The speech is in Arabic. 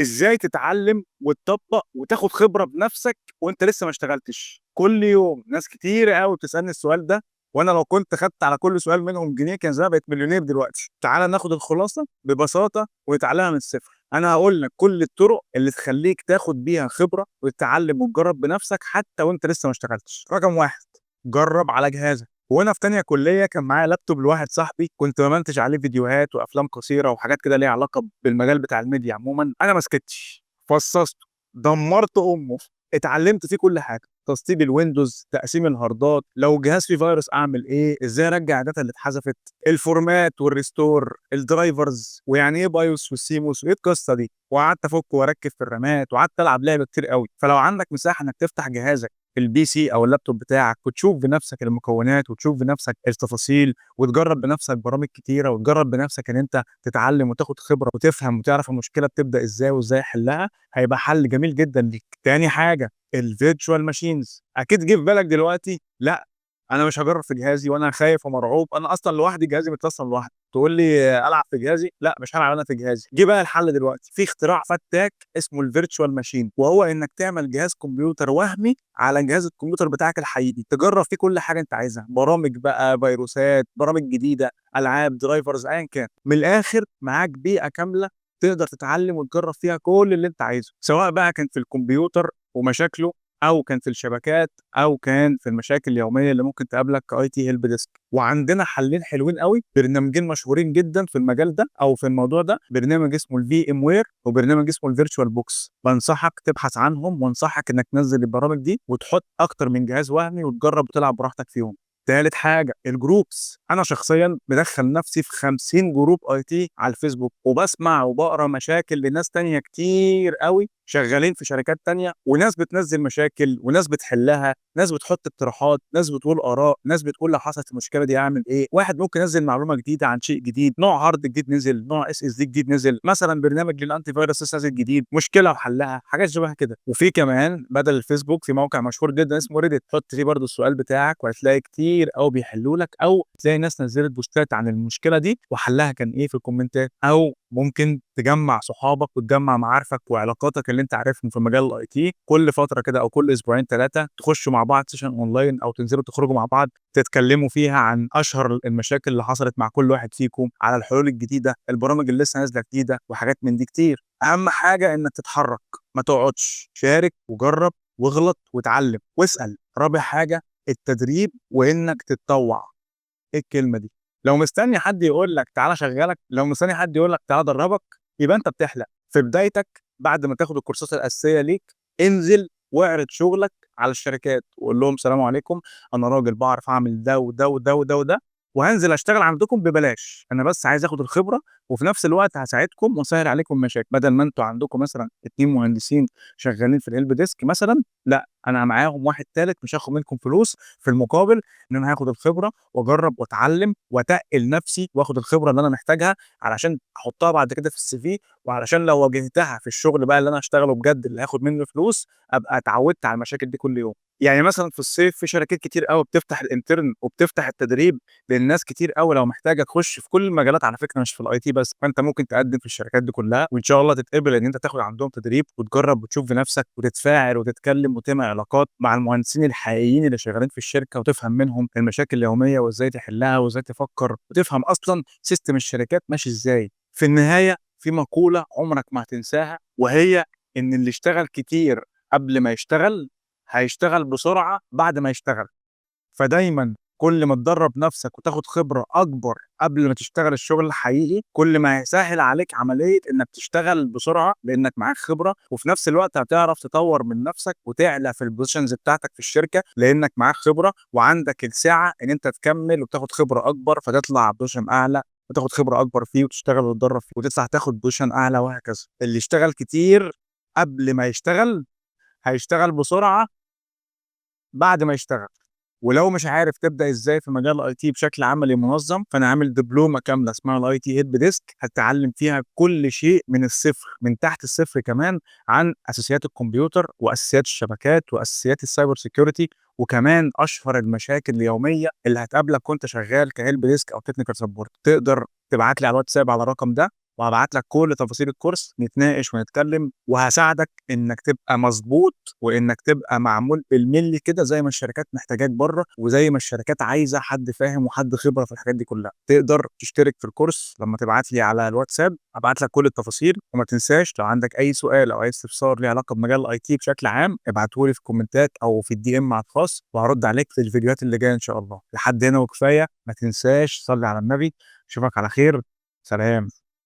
إزاي تتعلم وتطبّق وتاخد خبرة بنفسك وأنت لسه ما اشتغلتش؟ كل يوم ناس كتيرة أوي بتسألني السؤال ده، وأنا لو كنت خدت على كل سؤال منهم جنيه كان زماني بقيت مليونير دلوقتي. تعالَ ناخد الخلاصة ببساطة ونتعلمها من الصفر. أنا هاقول لك كل الطرق اللي تخلّيك تاخد بيها خبرة وتتعلم وتجرّب بنفسك حتى وأنت لسه ما اشتغلتش. رقم 1 جرّب على جهازك. وأنا في تانية كلية كان معايا لابتوب لواحد صاحبي كنت بامنتج عليه فيديوهات وأفلام قصيرة وحاجات كده ليها علاقة بالمجال بتاع الميديا عمومًا. أنا ما سكتش، فصّصته، دمّرت أمه، اتعلمت فيه كل حاجة، تسطيب الويندوز، تقسيم الهاردات، لو الجهاز فيه فيروس أعمل إيه، إزاي أرجّع الداتا اللي اتحذفت، الفورمات والريستور، الدرايفرز، ويعني إيه بايوس والسيموس وإيه القصة دي، وقعدت أفُك وأركّب في الرامات وقعدت ألعب لعب كتير أوي. فلو عندك مساحة إنك تفتح جهازك الPC أو اللابتوب بتاعك وتشوف بنفسك المكونات وتشوف بنفسك التفاصيل وتجرّب بنفسك برامج كتيرة وتجرّب بنفسك إن أنت تتعلم وتاخد خبرة وتفهم وتعرف المشكلة بتبدأ إزاي وإزاي أحلها، هيبقى حل جميل جدًا ليك. تاني حاجة الvirtual machines أكيد جه في بالك دلوقتي لأ، أنا مش هاجرّب في جهازي وأنا خايف ومرعوب، أنا أصلًا لوحدي جهازي متوصّل لوحده، تقول لي ألعب في جهازي؟ لأ، مش هالعب أنا في جهازي. جه بقى الحل دلوقتي، في اختراع فتاك اسمه الvirtual machine وهو إنك تعمل جهاز كمبيوتر وهمي على جهاز الكمبيوتر بتاعك الحقيقي، تجرّب فيه كل حاجة أنت عايزها، برامج بقى، فيروسات، برامج جديدة، ألعاب، drivers أيًا كان. من الآخر معاك بيئة كاملة تقدر تتعلم وتجرّب فيها كل اللي أنت عايزه، سواء بقى كان في الكمبيوتر ومشاكله أو كان في الشبكات أو كان في المشاكل اليومية اللي ممكن تقابلك كIT help desk. وعندنا حلّين حلوين أوي، برنامجين مشهورين جدًا في المجال ده أو في الموضوع ده، برنامج اسمه الVMware وبرنامج اسمه الvirtual box. بانصحك تبحث عنهم وانصحك إنك تنزّل البرامج دي وتحط أكتر من جهاز وهمي وتجرّب وتلعب براحتك فيهم. تالت حاجة الجروبس، أنا شخصيًا مدخّل نفسي في 50 جروب IT على الفيسبوك، وباسمع وباقرا مشاكل لناس تانية كتير أوي شغالين في شركات تانية، وناس بتنزّل مشاكل، وناس بتحلّها، ناس بتحط اقتراحات، ناس بتقول آراء، ناس بتقول لو حصلت المشكلة دي أعمل إيه، واحد ممكن ينزّل معلومة جديدة عن شيء جديد، نوع هارد جديد نزل، نوع SSD جديد نزل، مثلًا برنامج للأنتي فيروس لسه نازل جديد، مشكلة وحلّها، حاجات شبه كده. وفي كمان بدل الفيسبوك في موقع مشهور جدًا اسمه Reddit، حُط فيه برضه السؤال بتاعك وهتلاقي كتير أوي بيحلّوا لك، أو تلاقي ناس نزّلت بوستات عن المشكلة دي وحلّها كان إيه في الكومنتات، أو ممكن تجمّع صحابك وتجمّع معارفك وعلاقاتك اللي أنت عارفهم في مجال الIT كل فترة كده أو كل أسبوعين 3 تخشوا مع بعض session online أو تنزلوا تخرجوا مع بعض تتكلموا فيها عن أشهر المشاكل اللي حصلت مع كل واحد فيكم، على الحلول الجديدة، البرامج اللي لسه نازلة جديدة وحاجات من دي كتير. أهم حاجة إنك تتحرك، ما تقعدش، شارك وجرّب واغلط واتعلم واسأل. رابع حاجة التدريب وإنك تتطوّع. إيه الكلمة دي؟ لو مستني حد يقول لك تعالَ أشغّلك، لو مستني حد يقول لك تعالَ أدرّبك، يبقى أنت بتحلم. في بدايتك بعد ما تاخد الكورسات الأساسية ليك، انزل واعرض شغلك على الشركات، وقُل لهم سلام عليكم، أنا راجل باعرف أعمل ده وده وده وده وده، وهانزل أشتغل عندكم ببلاش، أنا بس عايز آخد الخبرة، وفي نفس الوقت هاساعدكم وأسهّل عليكم المشاكل، بدل ما أنتم عندكم مثلًا 2 مهندسين شغالين في الhelp desk مثلًا، لأ أنا معاهم واحد تالت مش هاخد منكم فلوس، في المقابل إن أنا هاخد الخبرة واجرّب واتعلّم واتقِّل نفسي واخد الخبرة اللي أنا محتاجها علشان أحطها بعد كده في الCV، وعلشان لو واجهتها في الشغل بقى اللي أنا هاشتغله بجد اللي هاخد منه فلوس، أبقى اتعودت على المشاكل دي كل يوم. يعني مثلًا في الصيف في شركات كتير أوي بتفتح الintern وبتفتح التدريب للناس كتير أوي لو محتاجة تخش في كل المجالات على فكرة مش في الIT بس، فأنت ممكن تقدّم في الشركات دي كلها وإن شاء الله تتقبل إن أنت تاخد عندهم تدريب وتجرّب وتشوف بنفسك وتتفاعل وتتكلم وتعمل علاقات مع المهندسين الحقيقيين اللي شغالين في الشركة وتفهم منهم المشاكل اليومية وإزاي تحلها وإزاي تفكّر وتفهم أصلًا سيستم الشركات ماشي إزاي. في النهاية في مقولة عمرك ما هتنساها وهي إن اللي اشتغل كتير قبل ما يشتغل، هيشتغل بسرعة بعد ما يشتغل. فدايمًا كل ما تدرّب نَفْسك وتاخد خبرة أكبر قبل ما تشتغل الشغل الحقيقي، كل ما هيسهّل عليك عملية إنّك تشتغل بسرعة لإنّك معاك خبرة، وفي نَفْس الوقت هتعرف تطوّر من نَفْسك وتعلى في الpositions بتاعتك في الشركة، لإنّك معاك خبرة وعندك السعة إن أنت تكمّل وتاخد خبرة أكبر، فتطلع position أعلى وتاخد خبرة أكبر فيه وتشتغل وتتدرّب فيه وتطلع تاخد position أعلى وهكذا. اللي اشتغل كتير قبل ما يشتغل، هيشتغل بسرعة بعد ما يشتغل. ولو مش عارف تبدأ إزاي في مجال الIT بشكل عملي منظم، فأنا عامل دبلومة كاملة اسمها الIT Help Desk هتتعلم فيها كل شيء من الصفر، من تحت الصفر كمان، عن أساسيات الكمبيوتر وأساسيات الشبكات وأساسيات الcyber security، وكمان أشهر المشاكل اليومية اللي هتقابلك وأنت شغال كHelp Desk أو technical support. تقدر تبعت لي على الواتساب على الرقم ده وهابعت لك كل تفاصيل الكورس، نتناقش ونتكلم، وهاساعدك إنك تبقى مضبوط، وإنك تبقى معمول بالملي كده زي ما الشركات محتاجاك برّه، وزي ما الشركات عايزة حد فاهم وحد خبرة في الحاجات دي كلها. تقدر تشترك في الكورس لمّا تبعت لي على الواتساب، هابعت لك كل التفاصيل. وما تنساش لو عندك أي سؤال أو أي استفسار ليه علاقة بمجال الIT بشكل عام، ابعته لي في الكومنتات أو في الDM على الخاص، وهارُد عليك في الفيديوهات اللي جاية إن شاء الله. لحد هنا وكفاية، ما تنساش صلّي على النبي، أشوفك على خير، سلام.